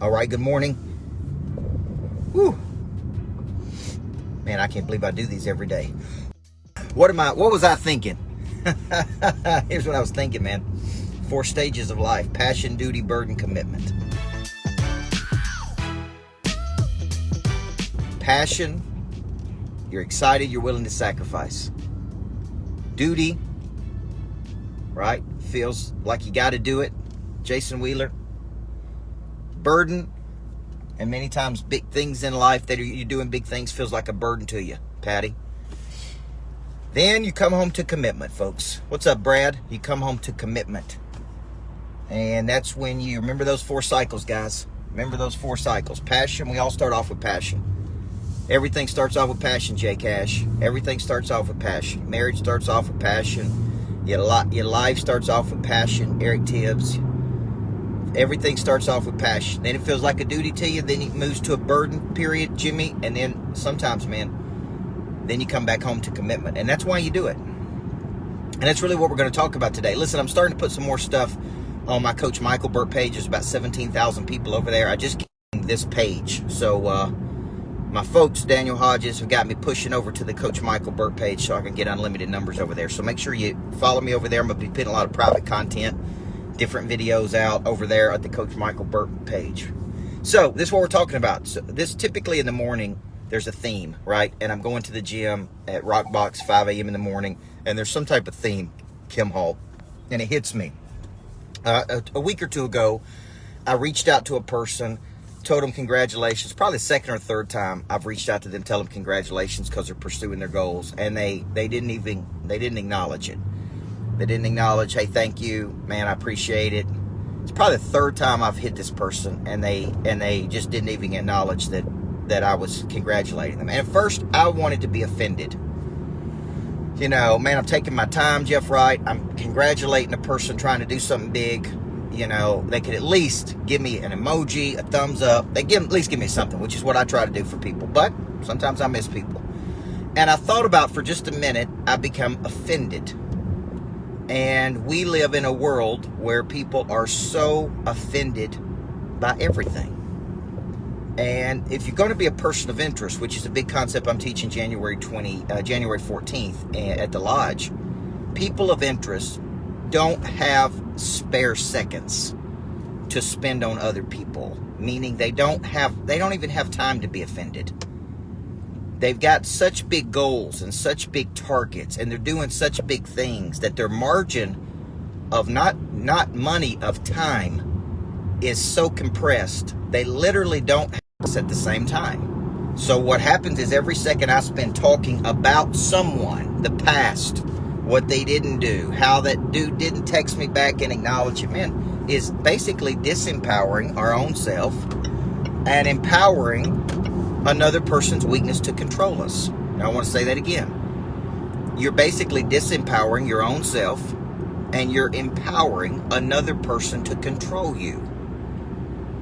All right, good morning. Whew. Man, I can't believe I do these every day. What was I thinking? Here's what I was thinking, man. 4 stages of life: passion, duty, burden, commitment. Passion, you're excited, you're willing to sacrifice. Duty, right? Feels like you got to do it. Jason Wheeler. Burden, and many times big things in life that you're doing big things feels like a burden to you, Patty. Then you come home to commitment, folks. What's up, Brad? You come home to commitment. And that's when you remember those 4 cycles, guys. Remember those 4 cycles. Passion, we all start off with passion. Everything starts off with passion, Jay Cash. Everything starts off with passion. Marriage starts off with passion. Your life starts off with passion, Eric Tibbs. Everything starts off with passion. Then it feels like a duty to you. Then it moves to a burden period, Jimmy. And then sometimes, man, then you come back home to commitment. And that's why you do it. And that's really what we're going to talk about today. Listen, I'm starting to put some more stuff on my Coach Michael Burt page. There's about 17,000 people over there. I just came this page. So my folks, Daniel Hodges, have got me pushing over to the Coach Michael Burt page so I can get unlimited numbers over there. So make sure you follow me over there. I'm going to be putting a lot of private content, different videos out over there at the Coach Michael Burt page. So this is what we're talking about. So this typically in the morning, there's a theme, right? And I'm going to the gym at Rockbox 5 a.m. in the morning, and there's some type of theme, Kim Hall, and it hits me. A week or 2 ago, I reached out to a person, told them congratulations. Probably the 2nd or 3rd time I've reached out to them, tell them congratulations because they're pursuing their goals, and they didn't acknowledge it. They didn't acknowledge, hey, thank you, man, I appreciate it. It's probably the 3rd time I've hit this person, and they just didn't even acknowledge that I was congratulating them. And at first, I wanted to be offended. You know, man, I'm taking my time, Jeff Wright. I'm congratulating a person trying to do something big. You know, they could at least give me an emoji, a thumbs up. At least give me something, which is what I try to do for people. But sometimes I miss people. And I thought about, for just a minute, I become offended. And we live in a world where people are so offended by everything. And if you're going to be a person of interest, which is a big concept I'm teaching January 14th at the Lodge, people of interest don't have spare seconds to spend on other people, meaning they don't even have time to be offended. They've got such big goals and such big targets, and they're doing such big things that their margin of not money, of time is so compressed, they literally don't have this at the same time. So what happens is every second I spend talking about someone, the past, what they didn't do, how that dude didn't text me back and acknowledge it, man, is basically disempowering our own self and empowering another person's weakness to control us. Now I want to say that again. You're basically disempowering your own self, and you're empowering another person to control you.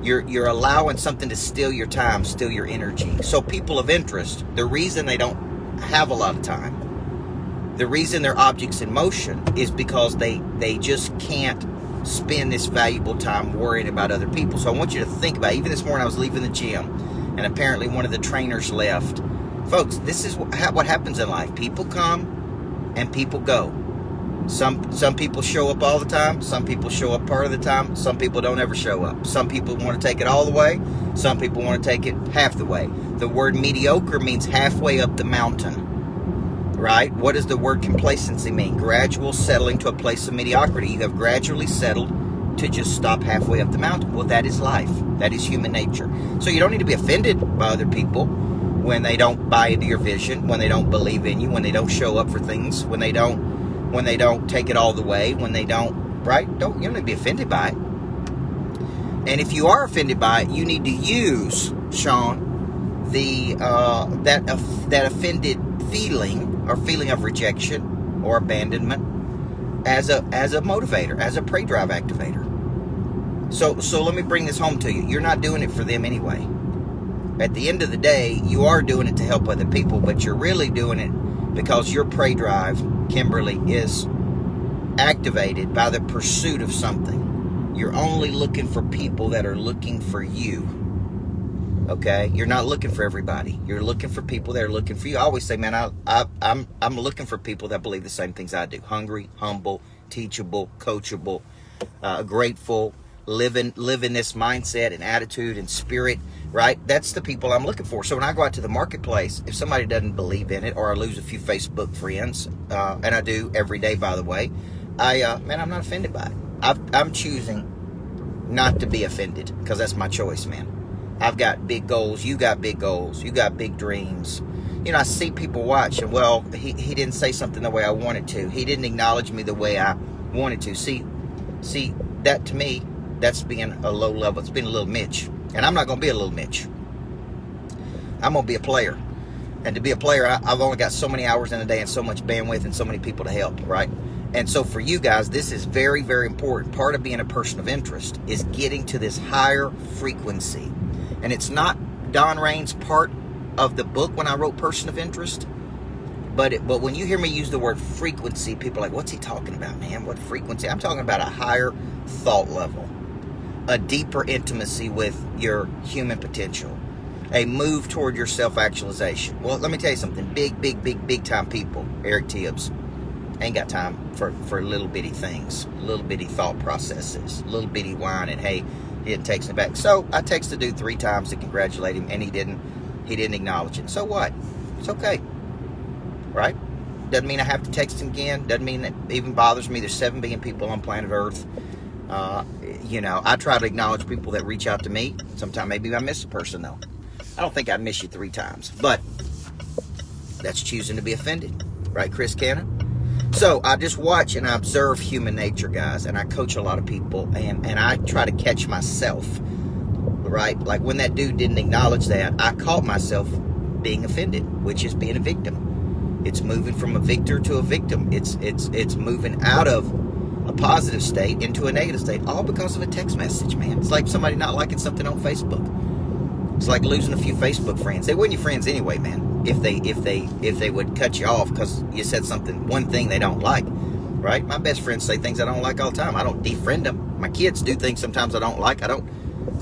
You're allowing something to steal your time, steal your energy. So people of interest, the reason they don't have a lot of time, the reason they're objects in motion, is because they just can't spend this valuable time worrying about other people. So I want you to think about it. Even this morning I was leaving the gym, and apparently one of the trainers left. Folks, this is what happens in life. People come and people go. Some people show up all the time. Some people show up part of the time. Some people don't ever show up. Some people want to take it all the way. Some people want to take it half the way. The word mediocre means halfway up the mountain, right? What does the word complacency mean? Gradual settling to a place of mediocrity. You have gradually settled to just stop halfway up the mountain. Well, that is life. That is human nature. So you don't need to be offended by other people when they don't buy into your vision, when they don't believe in you, when they don't show up for things, when they don't take it all the way, when they don't, right? You don't need to be offended by it. And if you are offended by it, you need to use, Sean, that offended feeling or feeling of rejection or abandonment as a motivator, as a prey drive activator. So let me bring this home to you. You're not doing it for them anyway. At the end of the day, you are doing it to help other people, but you're really doing it because your prey drive, Kimberly, is activated by the pursuit of something. You're only looking for people that are looking for you. Okay? You're not looking for everybody. You're looking for people that are looking for you. I always say, man, I'm looking for people that believe the same things I do. Hungry, humble, teachable, coachable, grateful, living this mindset and attitude and spirit, right? That's the people I'm looking for. So when I go out to the marketplace, if somebody doesn't believe in it, or I lose a few Facebook friends, and I do every day, by the way, I'm not offended by it. I'm choosing not to be offended, because that's my choice, man. I've got big goals. You got big goals. You got big dreams. You know, I see people watch, and well, he didn't say something the way I wanted to. He didn't acknowledge me the way I wanted to. See, that to me, that's being a low level. It's being a little Mitch. And I'm not going to be a little Mitch. I'm going to be a player. And to be a player, I've only got so many hours in a day and so much bandwidth and so many people to help, right? And so for you guys, this is very, very important. Part of being a person of interest is getting to this higher frequency. And it's not Don Raines' part of the book when I wrote Person of Interest. But when you hear me use the word frequency, people are like, what's he talking about, man? What frequency? I'm talking about a higher thought level, a deeper intimacy with your human potential, a move toward your self-actualization. Well, let me tell you something. Big time people, Eric Tibbs, ain't got time for little bitty things, little bitty thought processes, little bitty whining. Hey, he didn't text me back. So I texted the dude 3 times to congratulate him, and he didn't acknowledge it. So what? It's okay. Right? Doesn't mean I have to text him again. Doesn't mean it even bothers me. There's 7 billion people on planet Earth. I try to acknowledge people that reach out to me. Sometimes maybe I miss a person, though. I don't think I'd miss you 3 times. But that's choosing to be offended. Right, Chris Cannon? So I just watch and I observe human nature, guys. And I coach a lot of people. And I try to catch myself. Right? Like when that dude didn't acknowledge that, I caught myself being offended, which is being a victim. It's moving from a victor to a victim. It's moving out of a positive state into a negative state, all because of a text message, man. It's like somebody not liking something on Facebook. It's like losing a few Facebook friends. They weren't your friends anyway, man. If they would cut you off because you said one thing they don't like, right? My best friends say things I don't like all the time. I don't defriend them. My kids do things sometimes I don't like. I don't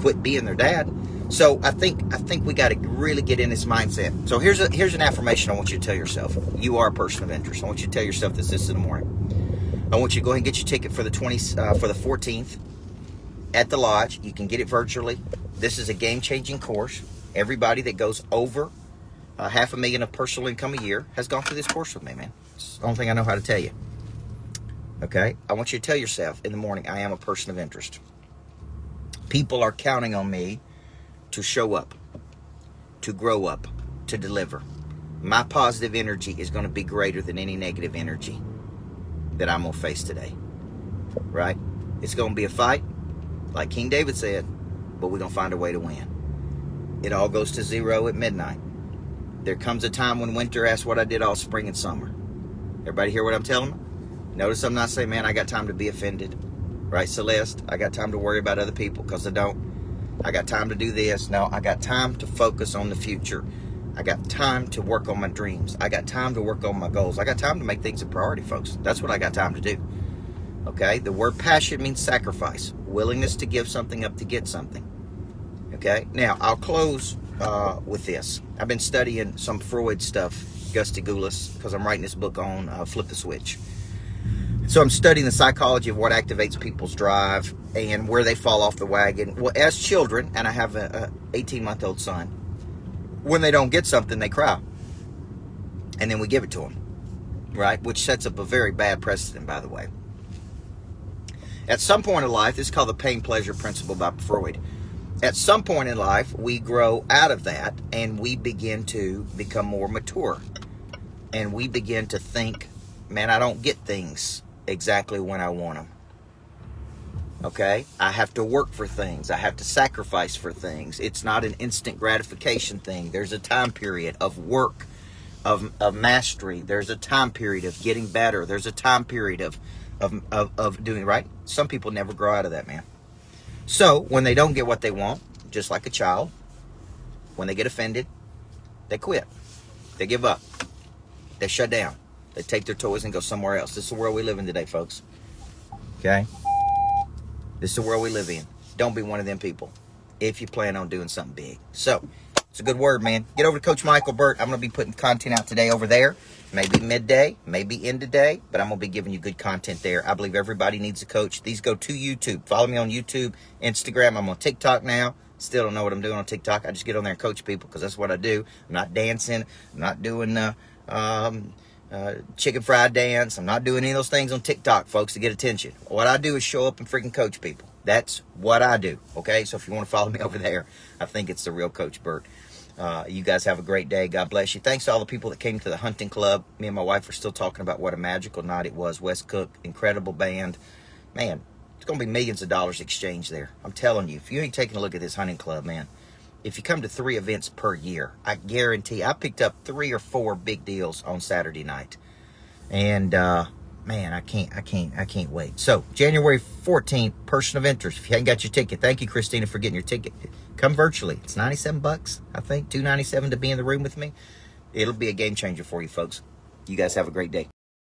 quit being their dad. So I think we got to really get in this mindset. So here's an affirmation I want you to tell yourself. You are a person of interest. I want you to tell yourself this in the morning. I want you to go ahead and get your ticket for the 14th at the lodge. You can get it virtually. This is a game-changing course. Everybody that goes over $500,000 of personal income a year has gone through this course with me, man. It's the only thing I know how to tell you. Okay? I want you to tell yourself in the morning, I am a person of interest. People are counting on me to show up, to grow up, to deliver. My positive energy is going to be greater than any negative energy that I'm going to face today. Right? It's going to be a fight, like King David said, but we're going to find a way to win. It all goes to 0 at midnight. There comes a time when winter asks what I did all spring and summer. Everybody hear what I'm telling them? Notice I'm not saying, man, I got time to be offended. Right, Celeste? I got time to worry about other people, because I don't. I got time to do this. No, I got time to focus on the future. I got time to work on my dreams. I got time to work on my goals. I got time to make things a priority, folks. That's what I got time to do. Okay? The word passion means sacrifice. Willingness to give something up to get something. Okay? Now, I'll close with this. I've been studying some Freud stuff, Gusty Goulas, because I'm writing this book on Flip the Switch. So I'm studying the psychology of what activates people's drive and where they fall off the wagon. Well, as children, and I have a 18-month-old son, when they don't get something, they cry. And then we give it to them, right? Which sets up a very bad precedent, by the way. At some point in life, this is called the pain-pleasure principle by Freud. At some point in life, we grow out of that and we begin to become more mature. And we begin to think, man, I don't get things exactly when I want them. Okay? I have to work for things. I have to sacrifice for things. It's not an instant gratification thing. There's a time period of work, of mastery. There's a time period of getting better. There's a time period of doing right. Some people never grow out of that, man. So when they don't get what they want, just like a child, when they get offended, they quit. They give up. They shut down. They take their toys and go somewhere else. This is the world we live in today, folks. Okay? This is the world we live in. Don't be one of them people if you plan on doing something big. So, it's a good word, man. Get over to Coach Michael Burt. I'm going to be putting content out today over there. Maybe midday, maybe end of day, but I'm going to be giving you good content there. I believe everybody needs a coach. These go to YouTube. Follow me on YouTube, Instagram. I'm on TikTok now. Still don't know what I'm doing on TikTok. I just get on there and coach people because that's what I do. I'm not dancing. I'm not doing chicken fried dance. I'm not doing any of those things on TikTok, folks, to get attention. What I do is show up and freaking coach people. That's what I do, okay? So if you want to follow me over there, I think it's the real Coach Burt. You guys have a great day. God bless you. Thanks to all the people that came to the hunting club. Me and my wife are still talking about what a magical night it was. Wes Cook, incredible band. Man, it's going to be millions of dollars exchanged there. I'm telling you, if you ain't taking a look at this hunting club, man, if you come to 3 events per year, I guarantee I picked up 3 or 4 big deals on Saturday night. And, man, I can't wait. So, January 14th, person of interest. If you haven't got your ticket, thank you, Christina, for getting your ticket. Come virtually. It's $97, I think, $297 to be in the room with me. It'll be a game changer for you, folks. You guys have a great day.